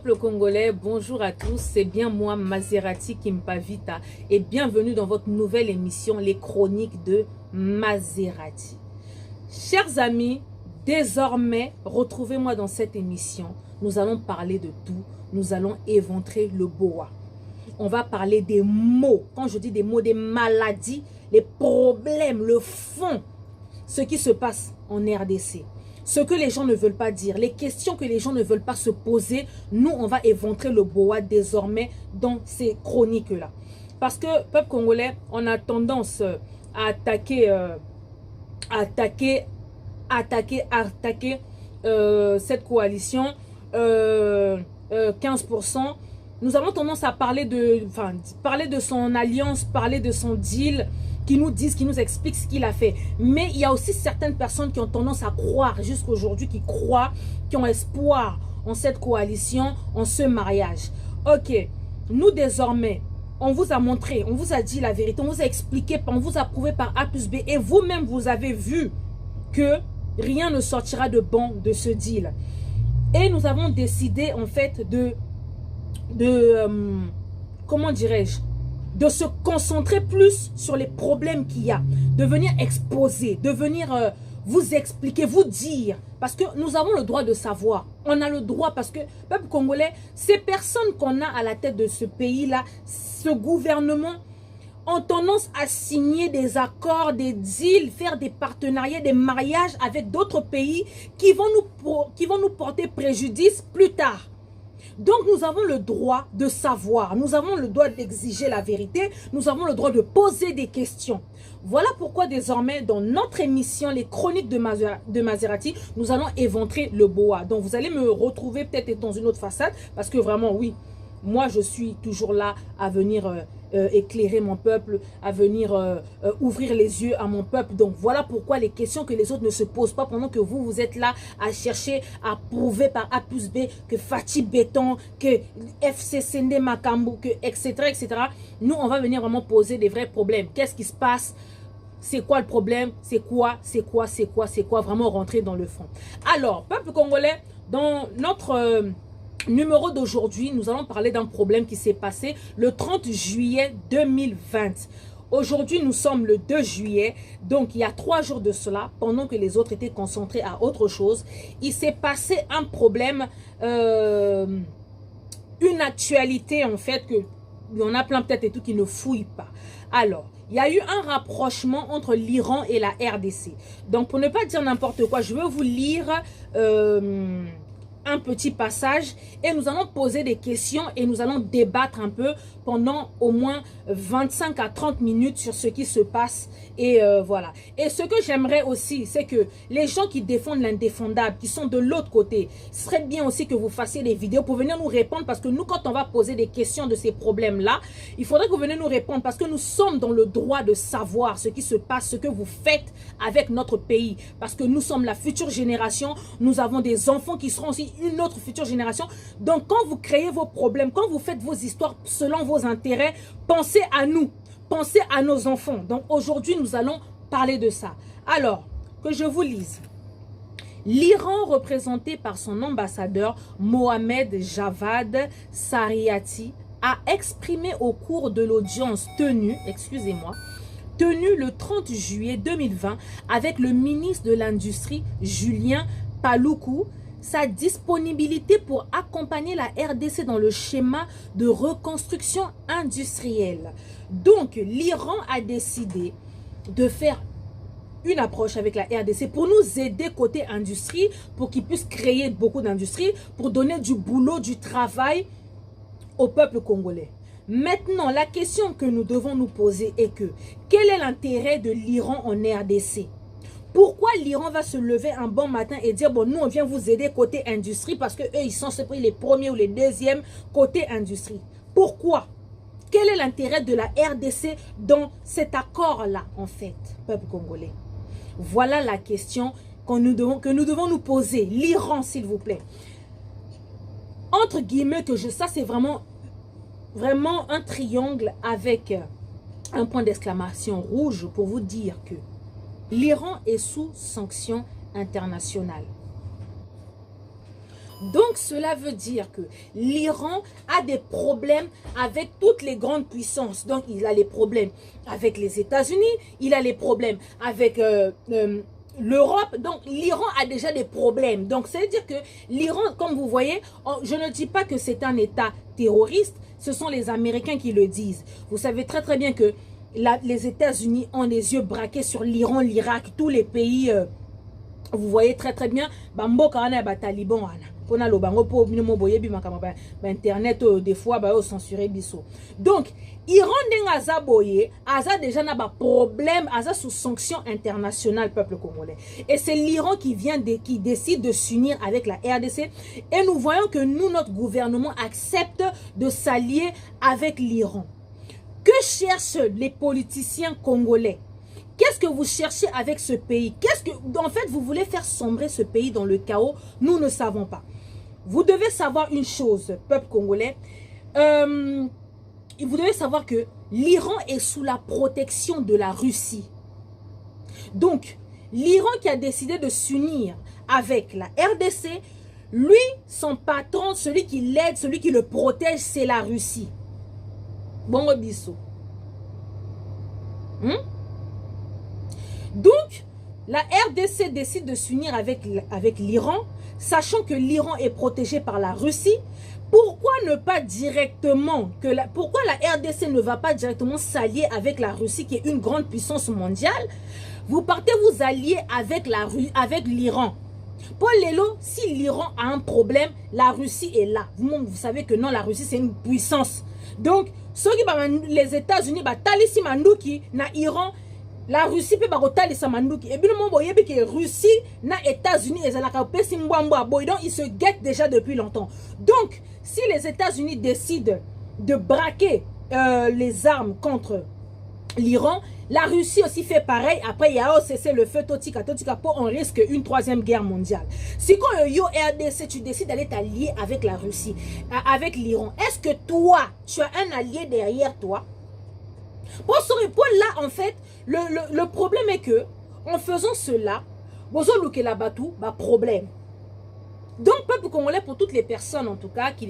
Peuple congolais, bonjour à tous, c'est bien moi Maserati Kimpavita et bienvenue dans votre nouvelle émission Les Chroniques de Maserati. Chers amis, désormais, retrouvez-moi dans cette émission. Nous allons parler de tout, nous allons éventrer le boa. On va parler des mots, quand je dis des mots, des maladies, les problèmes, le fond, ce qui se passe en RDC. Ce que les gens ne veulent pas dire, les questions que les gens ne veulent pas se poser, nous, on va éventrer le boa désormais dans ces chroniques-là. Parce que, peuple congolais, on a tendance à attaquer cette coalition, 15%. Nous avons tendance à parler de son alliance, parler de son deal, qui nous disent, qui nous expliquent ce qu'il a fait. Mais il y a aussi certaines personnes qui ont tendance à croire jusqu'à aujourd'hui, qui croient, qui ont espoir en cette coalition, en ce mariage. Ok, nous désormais, on vous a montré, on vous a dit la vérité, on vous a expliqué, on vous a prouvé par A plus B, et vous-même vous avez vu que rien ne sortira de bon de ce deal. Et nous avons décidé en fait comment dirais-je, de se concentrer plus sur les problèmes qu'il y a, de venir exposer, de venir vous expliquer, vous dire, parce que nous avons le droit de savoir, on a le droit, parce que, peuple congolais, ces personnes qu'on a à la tête de ce pays-là, ce gouvernement, ont tendance à signer des accords, des deals, faire des partenariats, des mariages avec d'autres pays qui vont nous porter préjudice plus tard. Donc nous avons le droit de savoir, nous avons le droit d'exiger la vérité, nous avons le droit de poser des questions. Voilà pourquoi désormais dans notre émission Les Chroniques de Maserati, nous allons éventrer le boa. Donc vous allez me retrouver peut-être dans une autre façade parce que vraiment oui, moi je suis toujours là à venir éclairer mon peuple, à venir ouvrir les yeux à mon peuple. Donc voilà pourquoi les questions que les autres ne se posent pas pendant que vous êtes là à chercher à prouver par A plus B que Fatih Béton, que FCCND Makambu, que etc. Nous on va venir vraiment poser des vrais problèmes. Qu'est-ce qui se passe? C'est quoi le problème? C'est quoi vraiment rentrer dans le fond. Alors, peuple congolais, dans notre numéro d'aujourd'hui, nous allons parler d'un problème qui s'est passé le 30 juillet 2020. Aujourd'hui, nous sommes le 2 juillet, donc il y a 3 jours de cela, pendant que les autres étaient concentrés à autre chose, il s'est passé un problème, une actualité en fait, que il y en a plein peut-être et tout qui ne fouillent pas. Alors, il y a eu un rapprochement entre l'Iran et la RDC. Donc, pour ne pas dire n'importe quoi, je vais vous lire un petit passage et nous allons poser des questions et nous allons débattre un peu pendant au moins 25 à 30 minutes sur ce qui se passe et voilà. Et ce que j'aimerais aussi, c'est que les gens qui défendent l'indéfendable, qui sont de l'autre côté, ce serait bien aussi que vous fassiez des vidéos pour venir nous répondre, parce que nous, quand on va poser des questions de ces problèmes-là, il faudrait que vous venez nous répondre, parce que nous sommes dans le droit de savoir ce qui se passe, ce que vous faites avec notre pays, parce que nous sommes la future génération, nous avons des enfants qui seront aussi une autre future génération. Donc quand vous créez vos problèmes, quand vous faites vos histoires selon vos intérêts, pensez à nous, pensez à nos enfants. Donc aujourd'hui nous allons parler de ça. Alors que je vous lise. L'Iran, représenté par son ambassadeur Mohamed Javad Sariati, a exprimé au cours de l'audience tenue le 30 juillet 2020 avec le ministre de l'Industrie Julien Paluku, sa disponibilité pour accompagner la RDC dans le schéma de reconstruction industrielle. Donc, l'Iran a décidé de faire une approche avec la RDC pour nous aider côté industrie, pour qu'ils puissent créer beaucoup d'industrie, pour donner du boulot, du travail au peuple congolais. Maintenant, la question que nous devons nous poser est que, quel est l'intérêt de l'Iran en RDC? Pourquoi l'Iran va se lever un bon matin et dire, bon, nous, on vient vous aider côté industrie parce que eux, ils sont les premiers ou les deuxièmes côté industrie? Pourquoi? Quel est l'intérêt de la RDC dans cet accord-là, en fait, peuple congolais? Voilà la question que nous devons nous poser. L'Iran, s'il vous plaît. Entre guillemets, ça, c'est vraiment un triangle avec un point d'exclamation rouge pour vous dire que l'Iran est sous sanction internationale. Donc, cela veut dire que l'Iran a des problèmes avec toutes les grandes puissances. Donc, il a les problèmes avec les États-Unis, il a les problèmes avec l'Europe. Donc, l'Iran a déjà des problèmes. Donc, ça veut dire que l'Iran, comme vous voyez, je ne dis pas que c'est un État terroriste, ce sont les Américains qui le disent. Vous savez très très bien que les États-Unis ont les yeux braqués sur l'Iran, l'Irak, tous les pays... vous voyez très très bien, Bamboka wana ba Taliban wana. Pona lo bango po bino mo boyebi makama ba internet des fois ba o censurer biso. Donc, Iran denga aza boye, aza déjà na ba problème, aza sous sanction internationale peuple congolais. Et c'est l'Iran qui décide de s'unir avec la RDC et nous voyons que nous notre gouvernement accepte de s'allier avec l'Iran. Que cherchent les politiciens congolais? Qu'est-ce que vous cherchez avec ce pays? En fait, vous voulez faire sombrer ce pays dans le chaos? Nous ne savons pas. Vous devez savoir une chose, peuple congolais. Vous devez savoir que l'Iran est sous la protection de la Russie. Donc, l'Iran qui a décidé de s'unir avec la RDC, lui, son patron, celui qui l'aide, celui qui le protège, c'est la Russie. Bon, bisou. Donc, la RDC décide de s'unir avec l'Iran, sachant que l'Iran est protégé par la Russie. Pourquoi ne pas directement, pourquoi la RDC ne va pas directement s'allier avec la Russie, qui est une grande puissance mondiale? Vous partez vous allier avec l'Iran. Paul Lelo, si l'Iran a un problème, la Russie est là. Vous savez que non, la Russie c'est une puissance. Donc, les États-Unis, Talisi Mandouki, na Iran, la Russie peut pas les Samanduki. Et bien, que Russie, na États-Unis, donc ils se guettent déjà depuis longtemps. Donc, si les États-Unis décident de braquer les armes contre l'Iran, la Russie aussi fait pareil. Après, il y a cessé le feu Totika pour on risque une troisième guerre mondiale. Si quand yo RDC, tu décides d'aller t'allier avec la Russie, avec l'Iran, est-ce que toi, tu as un allié derrière toi? Pour ce repos là, en fait, le problème est que en faisant cela, vous avez la batou, problème. Donc, peuple congolais, pour toutes les personnes en tout cas qui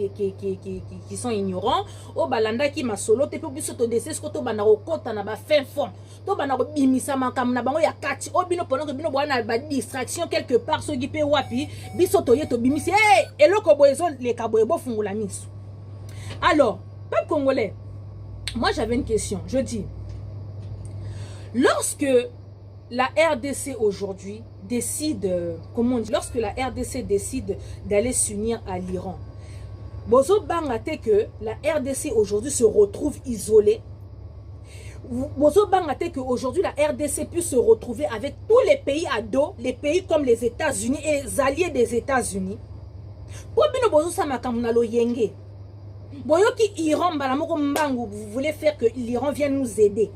sont ignorants, au balanda qui m'a solo, te peux plus te décider ce que tu banaro kota na ba fin fond. To banaro bimisa makam na bango ya kati. O bino pendant que bino boana ba distraction quelque part so gipe wapi, biso to yeto bimisi. Eh, eloko boyezo le kaboyebo fungula miso. Alors, peuple congolais, moi j'avais une question, je dis, lorsque la RDC aujourd'hui décide, comment on dit, lorsque la RDC décide d'aller s'unir à l'Iran, Bozo Bangate que la RDC aujourd'hui se retrouve isolée, Bozo Bangate que aujourd'hui la RDC puisse se retrouver avec tous les pays à dos, les pays comme les États-Unis et les alliés des États-Unis. Pour bino Bozo Samakamnalo Yenge. Boyoki Iran, vous voulez faire que l'Iran vienne nous aider.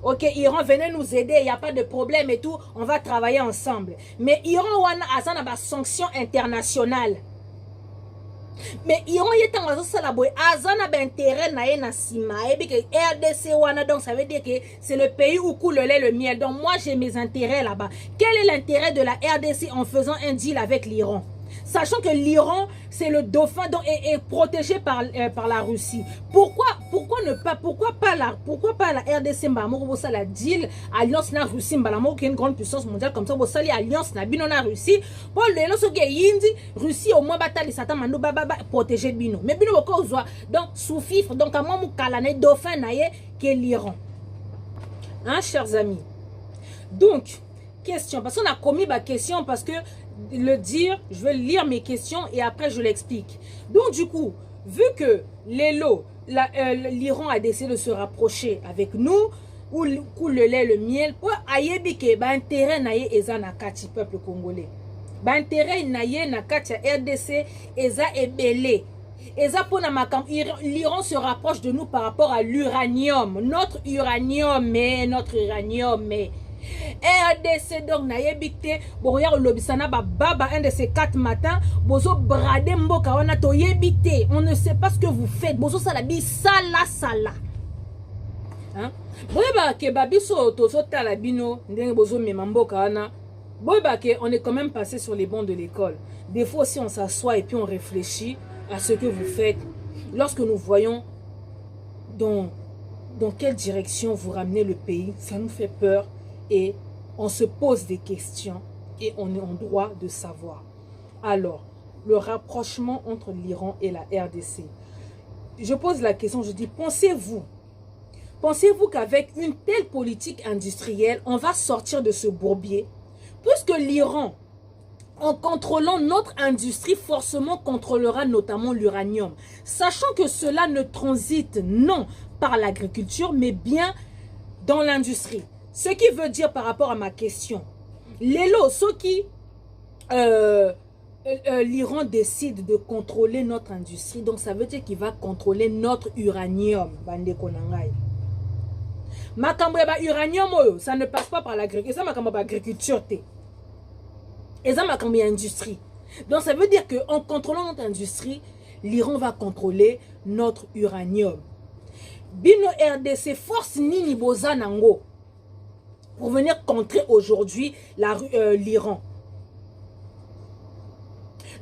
Ok, Iran, venez nous aider, il n'y a pas de problème et tout, on va travailler ensemble. Mais Iran, a des sanctions internationales. Mais Iran, il y a un intérêt na sima. RDC, donc ça veut dire que c'est le pays où coule le lait, le miel. Donc moi, j'ai mes intérêts là-bas. Quel est l'intérêt de la RDC en faisant un deal avec l'Iran? Sachant que l'Iran, c'est le dauphin donc est protégé par la Russie. Pourquoi pas la RDC la deal alliance na Russie qui est une grande puissance mondiale comme ça vous sali alliance na bino na Russie pour les lorsque yindi Russie au moins batali satan mando protéger bino mais bino ko donc sous fifre donc à moi mou kalane dauphin na ye que l'Iran. Hein, chers amis. Donc question parce qu'on a commis ma question parce que le dire, je vais lire mes questions et après je l'explique. Donc du coup, vu que l'Iran a décidé de se rapprocher avec nous, ou le lait, le miel, pour ayebike, intérêt naye eza na kati peuple congolais. Intérêt naye na kati RDC eza ebele. Eza pona makam l'Iran se rapproche de nous par rapport à l'uranium, notre uranium, mais RDC donc na yebite boya lobisana baba un de ces 4 matins bozo brade mboka wana to yebite on ne sait pas ce que vous faites bozo salabi sala hein boya ba ke babiso to so tala bino ndenge bozo mema mboka wana Bon, bah, on est quand même passé sur les bancs de l'école. Des fois aussi, on s'assoit et puis on réfléchit à ce que vous faites. Lorsque nous voyons dans quelle direction vous ramenez le pays, ça nous fait peur et on se pose des questions et on est en droit de savoir. Alors, le rapprochement entre l'Iran et la RDC. Je pose la question, je dis, pensez-vous qu'avec une telle politique industrielle, on va sortir de ce bourbier? Puisque l'Iran, en contrôlant notre industrie, forcément contrôlera notamment l'uranium. Sachant que cela ne transite, non, par l'agriculture, mais bien dans l'industrie. Ce qui veut dire par rapport à ma question, Lélo, ce qui... l'Iran décide de contrôler notre industrie, donc ça veut dire qu'il va contrôler notre uranium. Bande konangai. Makambo ya uranium, ça ne passe pas par l'agriculture, ça makambo ba agriculture te. Et ça makambo ya industrie. Donc ça veut dire que en contrôlant notre industrie, l'Iran va contrôler notre uranium. Bino RDC force nini boza nango pour venir contrer aujourd'hui l'Iran.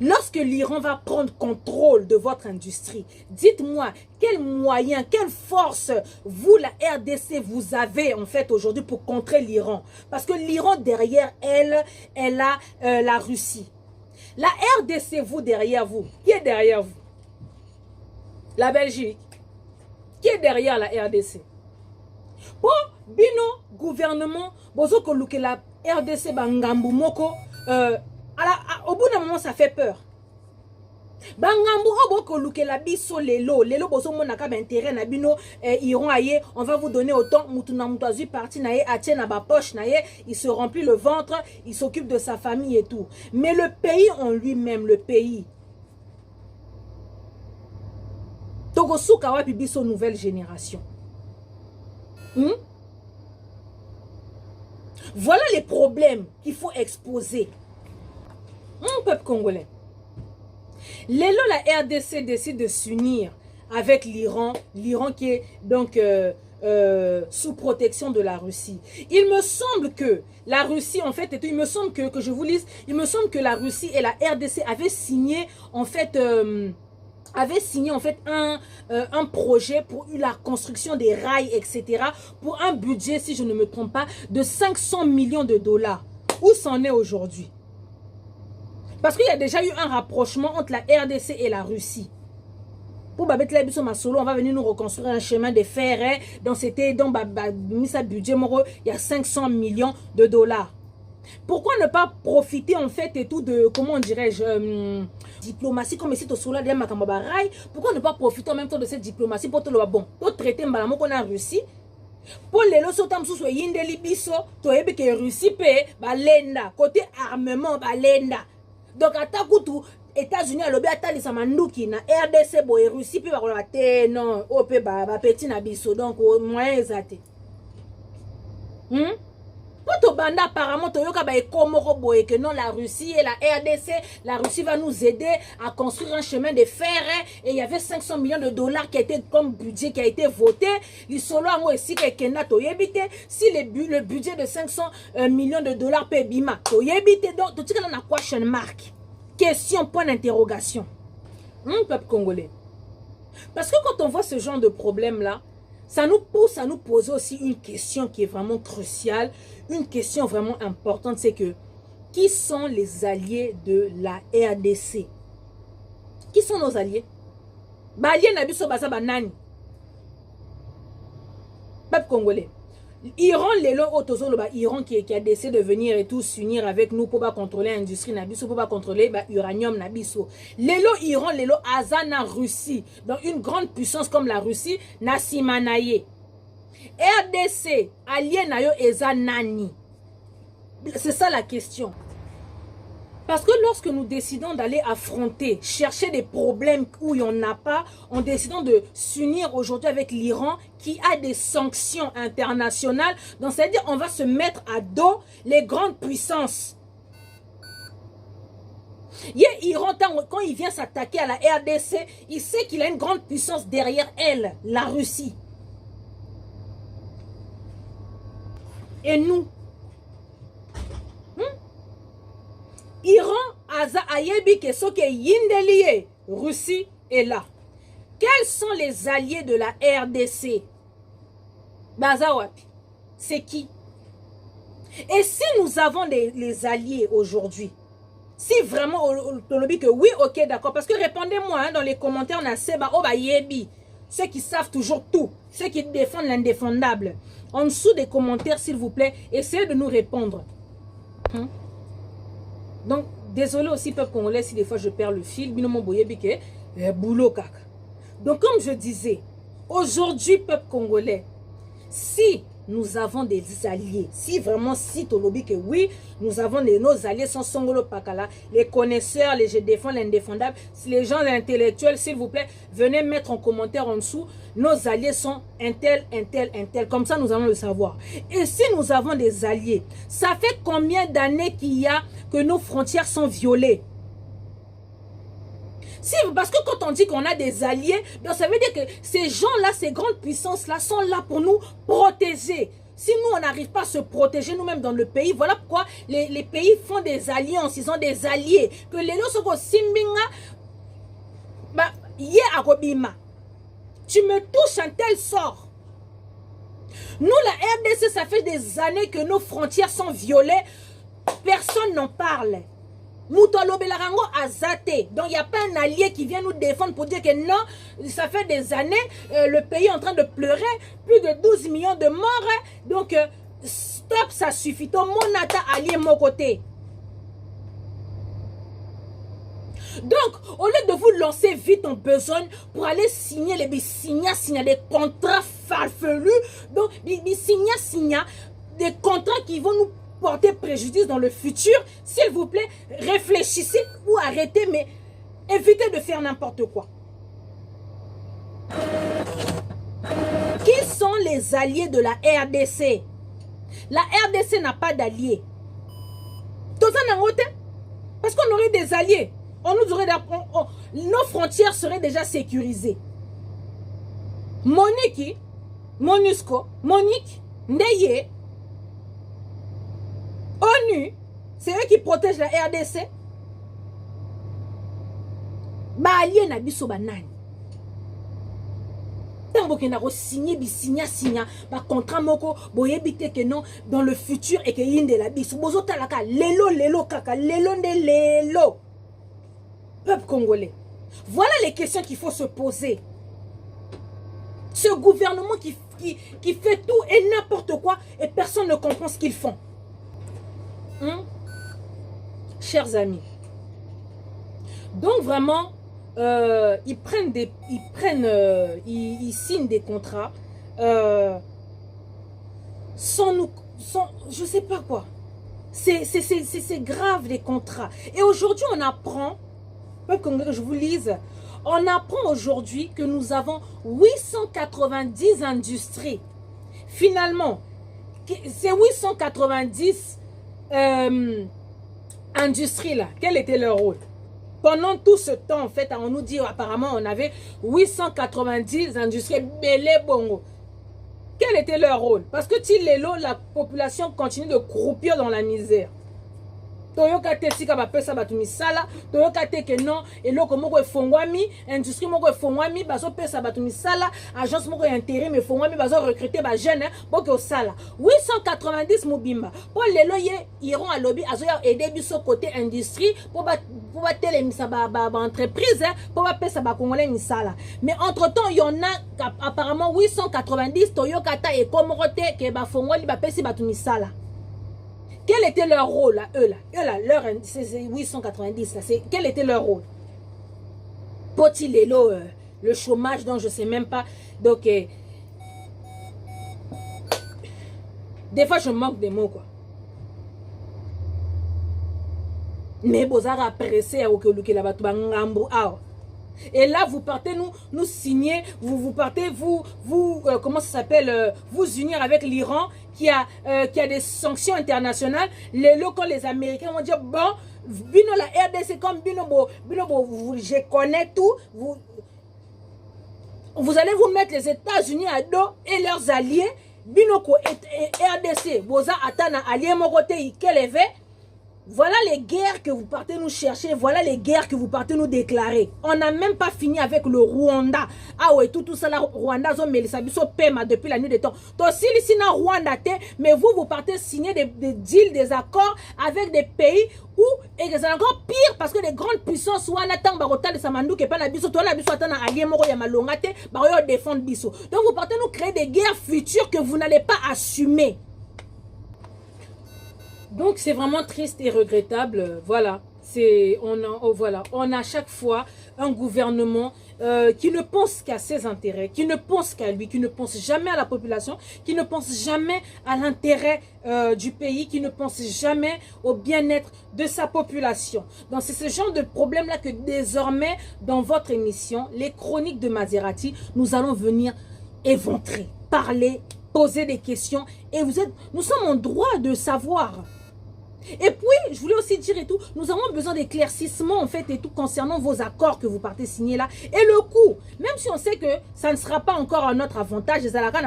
Lorsque l'Iran va prendre contrôle de votre industrie, dites-moi quels moyens, quelle force vous, la RDC, vous avez en fait aujourd'hui pour contrer l'Iran. Parce que l'Iran derrière elle a la Russie. La RDC, vous derrière vous, qui est derrière vous? La Belgique. Qui est derrière la RDC? Pour bino gouvernement, bozo ko luke la RDC bangambu moko au bout d'un moment, ça fait peur. Bangambu oboko luke la biso lelo bozo monaka ba intérêt na bino Iran aye, on va vous donner autant mutuna mutazu parti na ye atie na ba poche na ye, il se remplit le ventre, il s'occupe de sa famille et tout. Mais le pays en lui-même, le pays Togosuka wa biso nouvelle génération. Voilà les problèmes qu'il faut exposer. Peuple congolais. Lélo, la RDC décide de s'unir avec l'Iran. L'Iran qui est donc sous protection de la Russie. Il me semble que la Russie, en fait, il me semble que je vous lise, il me semble que la Russie et la RDC avaient signé, en fait, un projet pour la construction des rails, etc. Pour un budget, si je ne me trompe pas, de 500 millions de dollars. Où c'en est aujourd'hui? Parce qu'il y a déjà eu un rapprochement entre la RDC et la Russie. Pour Babette Labiso Masolo, on va venir nous reconstruire un chemin de fer. Donc c'était dans ce budget, il y a 500 millions de dollars. Pourquoi ne pas profiter en fait et tout de, comment dirais-je, diplomatie comme ici au Sola de Makambabarai? Pourquoi ne pas profiter en même temps de cette diplomatie pour te le bon, pour traiter Mbalamo qu'on a en Russie? Pour les lois sotam sous yinde libiso, to ebe que Russie paye balenda côté armement balenda. Donc atakutu États-Unis a lobé atali sa manduki na RDC boye Russie pe ba ko te non o pe ba petit na biso donc moyen ezate. Pour banda apparemment toyoka ba ekomoko boye que non la Russie et la RDC, la Russie va nous aider à construire un chemin de fer et il y avait 500 millions de dollars qui a été comme budget qui a été voté. L'isolo moi ici que Kenya toyebite si le budget de 500 millions de dollars peut bima toyebite donc tout ça na question mark. Question point d'interrogation. Peuple congolais. Parce que quand on voit ce genre de problème là, ça nous pousse à nous poser aussi une question qui est vraiment cruciale, une question vraiment importante, c'est que qui sont les alliés de la RDC? Qui sont nos alliés? Alliés nabiso basa banani. Peuple congolais. Iran, Iran qui a décidé de venir et tout s'unir avec nous pour contrôler l'industrie nabiso, pour contrôler l'uranium nabiso. Iran, Azana Russie, donc une grande puissance comme la Russie, Nasimanaye. RDC, allié nayo ezanani. C'est ça la question. Parce que lorsque nous décidons d'aller affronter, chercher des problèmes où il n'y en a pas, en décidant de s'unir aujourd'hui avec l'Iran qui a des sanctions internationales, donc c'est-à-dire on va se mettre à dos les grandes puissances. L'Iran, quand il vient s'attaquer à la RDC, il sait qu'il a une grande puissance derrière elle, la Russie. Et nous, aza ayebi ke soke yindeliye, Russie est là. Quels sont les alliés de la RDC? Baza wapi? C'est qui? Et si nous avons les alliés aujourd'hui, si vraiment on dit que oui, ok, d'accord, parce que répondez-moi hein, dans les commentaires, on a Seba, oh bah yebi, ceux qui savent toujours tout, ceux qui défendent l'indéfendable. En dessous des commentaires, s'il vous plaît, essayez de nous répondre. Donc, désolé aussi, peuple congolais, si des fois je perds le fil, binomo boyebi ke boulot kaka. Donc, comme je disais, aujourd'hui, peuple congolais, si nous avons des alliés, si vraiment, si Tolobi que oui, nous avons nos alliés sans Songolo Pakala, les connaisseurs, les je défends l'indéfendable, si les gens intellectuels, s'il vous plaît, venez mettre en commentaire en dessous, nos alliés sont un tel, comme ça nous allons le savoir. Et si nous avons des alliés, ça fait combien d'années qu'il y a que nos frontières sont violées? Si, parce que quand on dit qu'on a des alliés, donc ça veut dire que ces gens-là, ces grandes puissances-là sont là pour nous protéger. Si nous, on n'arrive pas à se protéger nous-mêmes dans le pays, voilà pourquoi les pays font des alliances, ils ont des alliés. Que les gens sont simbinga, bah, yé akobima. Tu me touches un tel sort. Nous, la RDC, ça fait des années que nos frontières sont violées. Personne n'en parle. Moutolobelarango a zaté. Donc il n'y a pas un allié qui vient nous défendre pour dire que non, ça fait des années, le pays est en train de pleurer, plus de 12 millions de morts. Donc stop, ça suffit. Tout le monde a allié mon côté. Donc, au lieu de vous lancer vite en besogne pour aller signer signer des contrats farfelus, donc signer des contrats qui vont nous porter préjudice dans le futur, s'il vous plaît, réfléchissez ou arrêtez, mais évitez de faire n'importe quoi. Qui sont les alliés de la RDC? La RDC n'a pas d'alliés. Parce qu'on aurait des alliés. On nous aurait, nos frontières seraient déjà sécurisées. Monique, Monusco, Monique, Ndeye, ONU, c'est eux qui protègent la RDC. Ba allié na biso banani. Tango kena ko signer ba contrat moko boyebite que non dans le futur et que yinde la biso bozo talaka lelo kaka lelo nde lelo. Peuple congolais. Voilà les questions qu'il faut se poser. Ce gouvernement qui fait tout et n'importe quoi et personne ne comprend ce qu'ils font. Chers amis, donc vraiment ils signent des contrats je sais pas quoi, c'est grave les contrats. Et aujourd'hui on apprend, que je vous lise, on apprend aujourd'hui que nous avons 890 industries. Finalement, ces 890 industries là, quel était leur rôle? Pendant tout ce temps, en fait, on nous dit apparemment on avait 890 industries belé bongo. Quel était leur rôle? Parce que la population continue de croupir dans la misère. Toyoka te sika ba pesa batu misala, toyoka te que non, et loko moko efongwami, industrie moko efongwami, bazo pesa batu misala, agence moko intérim efongwami, bazo recruter ba jeune, boke osala. 890 mobimba. Pour lelo ye iront à lobby azoya aider biso côté industrie pour ba tele misa ba entreprise, pour ba pesa ba congolais misala. Mais entre-temps, il y en a apparemment 890 toyoka ta et komorote ke ba fongwali ba pesi batu misala. Quel était leur rôle là, eux là, leur 890 là, quel était leur rôle? Poti lelo, le chômage dont je sais même pas. Donc des fois je manque des mots quoi. Mais bozara pressé à okeluke la batu bangambo awa. Et là, vous partez nous signer, vous partez, comment ça s'appelle, vous unir avec l'Iran qui a des sanctions internationales. Quand les Américains vont dire, bon, bino la RDC comme bino, je connais tout, vous allez vous mettre les États-Unis à dos et leurs alliés, bino ko RDC, boza atana allié mon côté, keleve, Voilà les guerres que vous partez nous chercher, voilà les guerres que vous partez nous déclarer. On n'a même pas fini avec le Rwanda. Ah ouais, tout ça là, Rwanda, Pema depuis la nuit des temps. Donc si ici na Rwanda, mais vous partez signer des deals, des accords avec des pays où, et c'est encore pire parce que les grandes puissances, donc vous partez nous créer des guerres futures que vous n'allez pas assumer. Donc c'est vraiment triste et regrettable. Voilà, on a à chaque fois un gouvernement qui ne pense qu'à ses intérêts, qui ne pense qu'à lui, qui ne pense jamais à la population, qui ne pense jamais à l'intérêt du pays, qui ne pense jamais au bien-être de sa population. Donc c'est ce genre de problème-là que désormais, dans votre émission, les chroniques de Maserati, nous allons venir éventrer, parler, poser des questions. Et nous sommes en droit de savoir. Et puis, je voulais aussi dire et tout, nous avons besoin d'éclaircissements en fait et tout concernant vos accords que vous partez signer là. Et le coût, même si on sait que ça ne sera pas encore à notre avantage, c'est jamais à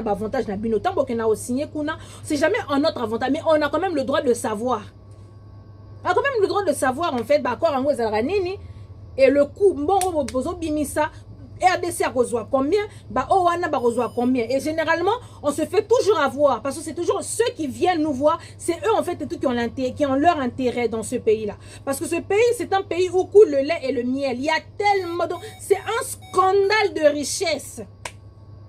notre avantage, mais on a quand même le droit de savoir. On a quand même le droit de savoir en fait, et le coût, bon, bimisa. RDC a reçoit combien, Owana a reçoit combien. Et généralement, on se fait toujours avoir parce que c'est toujours ceux qui viennent nous voir, c'est eux en fait qui ont leur intérêt dans ce pays-là. Parce que ce pays, c'est un pays où coule le lait et le miel. Il y a tellement de... C'est un scandale de richesse.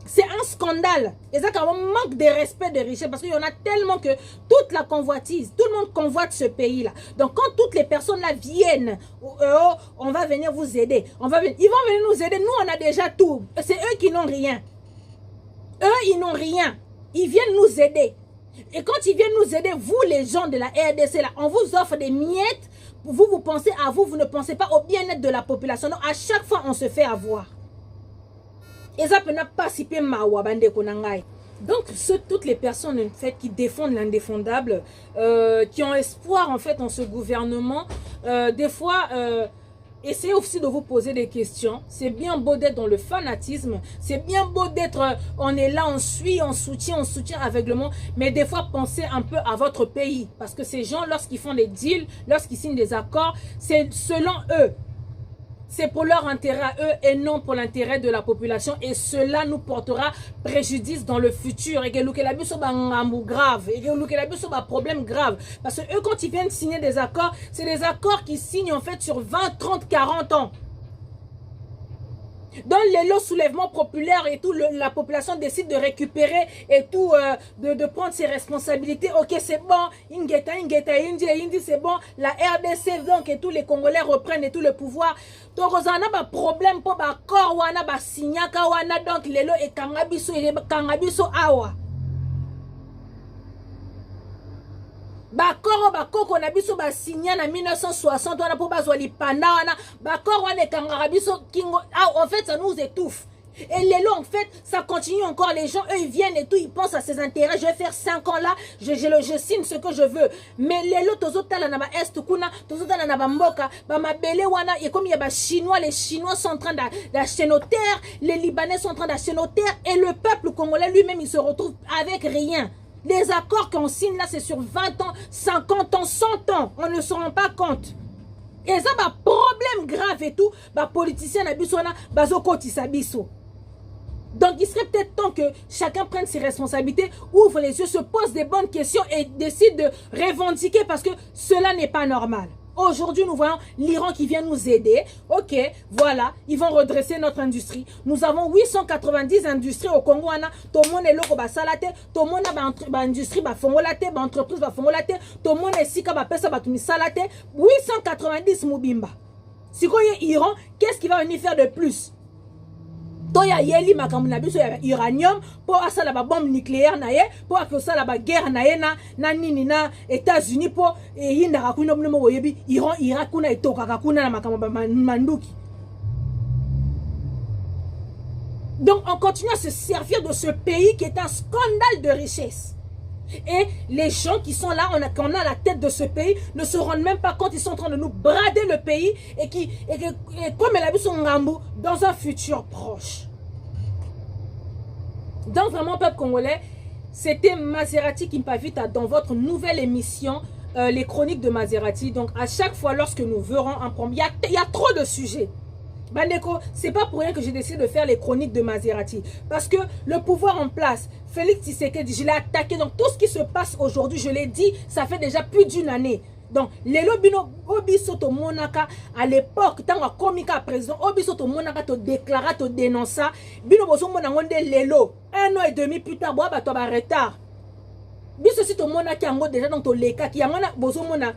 C'est un scandale. Et ça, quand on manque de respect de richesse, parce qu'il y en a tellement que toute la convoitise, tout le monde convoite ce pays-là. Donc, quand toutes les personnes-là viennent, on va venir vous aider. Ils vont venir nous aider. Nous, on a déjà tout. C'est eux qui n'ont rien. Eux, ils n'ont rien. Ils viennent nous aider. Et quand ils viennent nous aider, vous, les gens de la RDC, là, on vous offre des miettes. Vous pensez à vous, vous ne pensez pas au bien-être de la population. Donc, à chaque fois, on se fait avoir. Et ça peut pas si peu mawa bande konangai. Donc toutes les personnes en fait qui défendent l'indéfendable, qui ont espoir en fait en ce gouvernement, des fois essayez aussi de vous poser des questions. C'est bien beau d'être dans le fanatisme, c'est bien beau d'être, on est là, on suit, on soutient aveuglement, mais des fois pensez un peu à votre pays, parce que ces gens lorsqu'ils font des deals, lorsqu'ils signent des accords, c'est selon eux. C'est pour leur intérêt à eux et non pour l'intérêt de la population. Et cela nous portera préjudice dans le futur. Et que nous grave. Et que nous problème grave. Parce que eux, quand ils viennent signer des accords, c'est des accords qui signent en fait sur 20, 30, 40 ans. Dans les lots soulèvements populaires et tout, la population décide de récupérer et tout, de prendre ses responsabilités. Ok, c'est bon, Indi, c'est bon, la RDC, donc, et tous les Congolais reprennent et tout le pouvoir. Donc, on a un problème pour l'accord, on a un signaka, on a donc les lots et kangabiso awa. Bakoro bakoko na biso ba signé en 1960 on a pour bazwali panda wana bakoro wana kangara biso kingo en fait ça nous étouffe. Et les lots en fait ça continue encore, les gens eux ils viennent et tout, ils pensent à ses intérêts. Je vais faire 5 ans là, je signe ce que je veux. Mais les lots tozotala na ba est kuna, tozotala na ba mboka, ba mabele wana et comme il y a ba chinois, les chinois sont en train d'acheter nos terres, les libanais sont en train d'acheter nos terres et le peuple congolais lui-même il se retrouve avec rien. Les accords qu'on signe là, c'est sur 20 ans, 50 ans, 100 ans. On ne se rend pas compte. Et ça, bah, problème grave et tout, bah, politicien na biso na, bah, zokotisa biso. Donc, il serait peut-être temps que chacun prenne ses responsabilités, ouvre les yeux, se pose des bonnes questions et décide de revendiquer parce que cela n'est pas normal. Aujourd'hui, nous voyons l'Iran qui vient nous aider. Ok, voilà, ils vont redresser notre industrie. Nous avons 890 industries au Congo. Tout le monde est là, tout le monde a industrie, entreprise, tout le monde est ici, 890 Moubimba. Si vous voyez l'Iran, qu'est-ce qu'il va venir faire de plus? Toya yeli makamuna biso ya uranium pour asala ba bombe nucléaire na ye pour akosala ba guerre na ye na nini na États-Unis pour yinda kakuna mno boyebi Iran Irakuna etoka kakuna na makambo manduki. Donc on continue à se servir de ce pays qui est un scandale de richesse. Et les gens qui sont là, qu'on a à la tête de ce pays, ne se rendent même pas compte, ils sont en train de nous brader le pays et comme elle a vu son Ngambou, dans un futur proche. Donc vraiment, peuple congolais, c'était Maserati qui m'invite dans votre nouvelle émission les chroniques de Maserati. Donc, à chaque fois, lorsque nous verrons un problème, il y a trop de sujets. Bandeko, c'est pas pour rien que j'ai décidé de faire les chroniques de Maserati. Parce que le pouvoir en place, Félix Tshisekedi, je l'ai attaqué. Donc, tout ce qui se passe aujourd'hui, je l'ai dit, ça fait déjà plus d'une année. Donc, lelo bino obisoto monaka à l'époque, tant que komika président, obisoto monaka te déclara, te dénonça, bino bozo monangonde lelo, 1 an et demi plus tard, boa bato ba retard. Biso si to monaka yango déjà dans to leka, qui yangona bozo mona,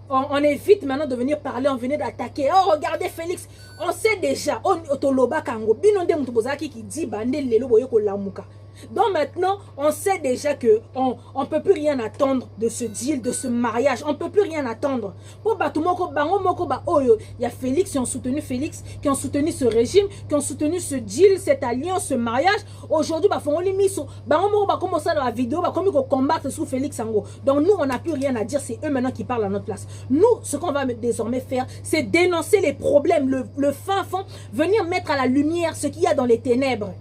on évite maintenant de venir parler, on venait d'attaquer. Oh, regardez Félix, on sait déjà, on otoloba kango, bino nde mutu bozaki qui dit bande lelo boyo ko lamuka. Donc maintenant, on sait déjà que on peut plus rien attendre de ce deal, de ce mariage. On peut plus rien attendre. Pour Batumoko, Bango Moko, Oyo, il y a Félix qui ont soutenu Félix, qui ont soutenu ce régime, qui ont soutenu ce deal, cette alliance, ce mariage. Aujourd'hui, Bango Moko va commencer dans la vidéo, va comme combattre sous Félix Ango. Donc nous, on n'a plus rien à dire. C'est eux maintenant qui parlent à notre place. Nous, ce qu'on va désormais faire, c'est dénoncer les problèmes, le fin fond, venir mettre à la lumière ce qu'il y a dans les ténèbres.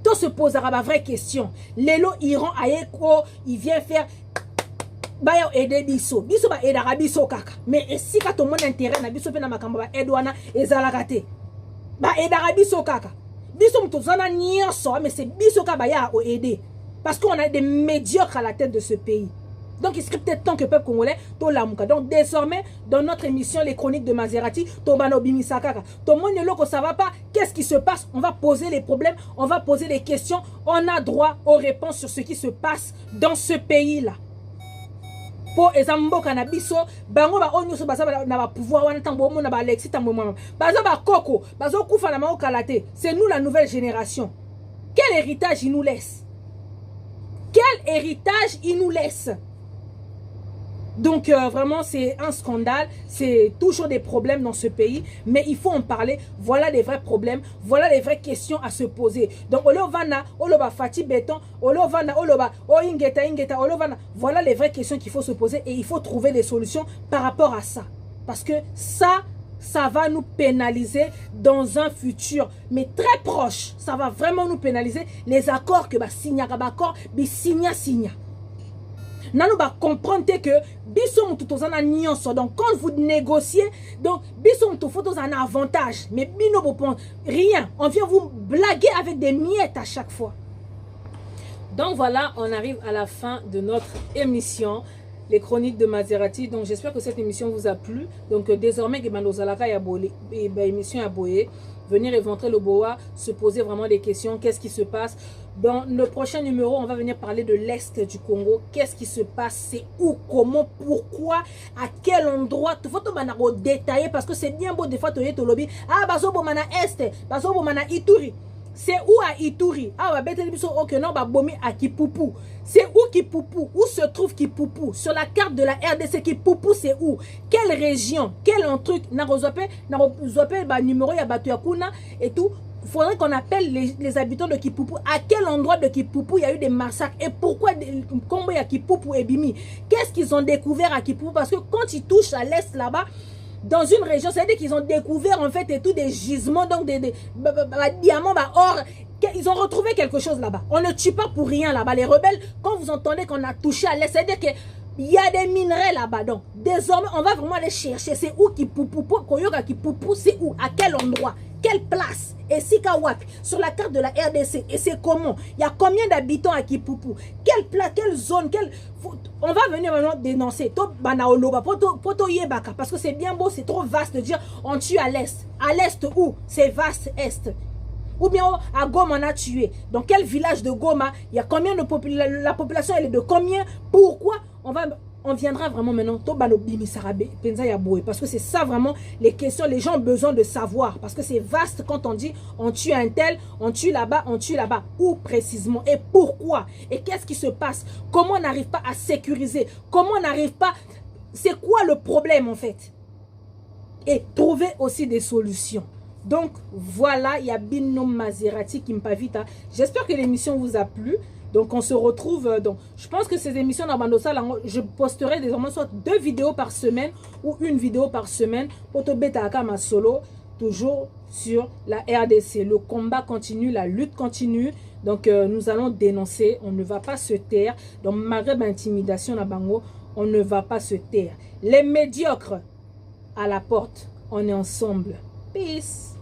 Tout se posera ma vraie question. Lelo Iran Aeko, il vient faire Bayo aider biso. Biso ba aidera biso kaka. Mais si ka to mon intérêt na biso pe na makambo ba edwana ezalakate. Ba aidera biso kaka. Biso mutozana nyonso mais c'est biso ka ba ya o aider parce qu'on a des médiocres à la tête de ce pays. Donc, il serait peut-être temps que le peuple congolais to lamuka. Donc, désormais, dans notre émission, les chroniques de Maserati, Tobano Bimisakaka, tout le monde ne le ça va pas. Qu'est-ce qui se passe? On va poser les problèmes, on va poser les questions. On a droit aux réponses sur ce qui se passe dans ce pays-là. Pour ezambo kanabiso, bango ba onyo so basa na ba pouvoir wana tambo mo na ba Alexis tambo mama. Baza ba koko, bazo kufa na mao kalate. C'est nous la nouvelle génération. Quel héritage il nous laisse? Quel héritage il nous laisse? Donc vraiment c'est un scandale, c'est toujours des problèmes dans ce pays, mais il faut en parler. Voilà les vrais problèmes, voilà les vraies questions à se poser. Donc olovana, oloba fati béton, olovana, oloba ingeta, olovana. Voilà les vraies questions qu'il faut se poser et il faut trouver des solutions par rapport à ça. Parce que ça va nous pénaliser dans un futur, mais très proche. Ça va vraiment nous pénaliser les accords que signa accord, signa. Nous va comprendre que biso tout en nyonso. Donc quand vous négociez, donc biso tout faut un avantage, mais bino rien. On vient vous blaguer avec des miettes à chaque fois. Donc voilà, on arrive à la fin de notre émission, les chroniques de Maserati. Donc j'espère que cette émission vous a plu. Donc désormais que Manozalaka ya bolé et émission à boyer, venir éventrer le boa, se poser vraiment des questions, qu'est-ce qui se passe. Dans le prochain numéro, on va venir parler de l'Est du Congo. Qu'est-ce qui se passe? C'est où? Comment? Pourquoi? À quel endroit? Tout faut tout détailler parce que c'est bien beau des fois de lobby. Ah, bazo bomana Est, bazo bomana Ituri. C'est où à Ituri? Ah, bah, bête ok, non, bah, bomi à Kipupu. C'est où Kipupu? Où se trouve Kipupu? Sur la carte de la RDC, Kipupu, c'est où? Quelle région? Quel truc? N'a bah, numéro, ya Batuyakuna et tout. Il faudrait qu'on appelle les habitants de Kipupu. À quel endroit de Kipupu il y a eu des massacres? Et pourquoi combien il y a Kipupu et Bimi? Qu'est-ce qu'ils ont découvert à Kipupu? Parce que quand ils touchent à l'Est là-bas, dans une région, ça veut dire qu'ils ont découvert en fait et tout des gisements, donc des diamants, or. Ils ont retrouvé quelque chose là-bas. On ne tue pas pour rien là-bas. Les rebelles, quand vous entendez qu'on a touché à l'Est, ça veut dire que il y a des minerais là-bas. Donc, désormais, on va vraiment aller chercher. C'est où Kipupu? Koyoka Kipupu, c'est où? À quel endroit? Quelle place? Et Sikawak, sur la carte de la RDC. Et c'est comment? Il y a combien d'habitants à Kipupu? Quelle place? Quelle zone? On va venir maintenant dénoncer. Parce que c'est bien beau, c'est trop vaste de dire on tue à l'Est. À l'Est où? C'est vaste Est. Ou bien à Goma on a tué. Dans quel village de Goma? Il y a combien de population? La population elle est de combien? Pourquoi? On viendra vraiment maintenant parce que c'est ça vraiment les questions. Les gens ont besoin de savoir parce que c'est vaste quand on dit on tue un tel, on tue là-bas, où précisément et pourquoi et qu'est-ce qui se passe? Comment on n'arrive pas à sécuriser? Comment on n'arrive pas? C'est quoi le problème en fait? Et trouver aussi des solutions. Donc voilà, il y a Binom Maserati qui me pavite. J'espère que l'émission vous a plu. Donc on se retrouve. Donc je pense que ces émissions dans Bandosa, je posterai désormais soit 2 vidéos par semaine ou 1 vidéo par semaine pour te bêta ma solo, toujours sur la RDC. Le combat continue, la lutte continue. Donc nous allons dénoncer, on ne va pas se taire. Donc malgré l'intimidation à Bango, on ne va pas se taire. Les médiocres, à la porte, on est ensemble. Peace.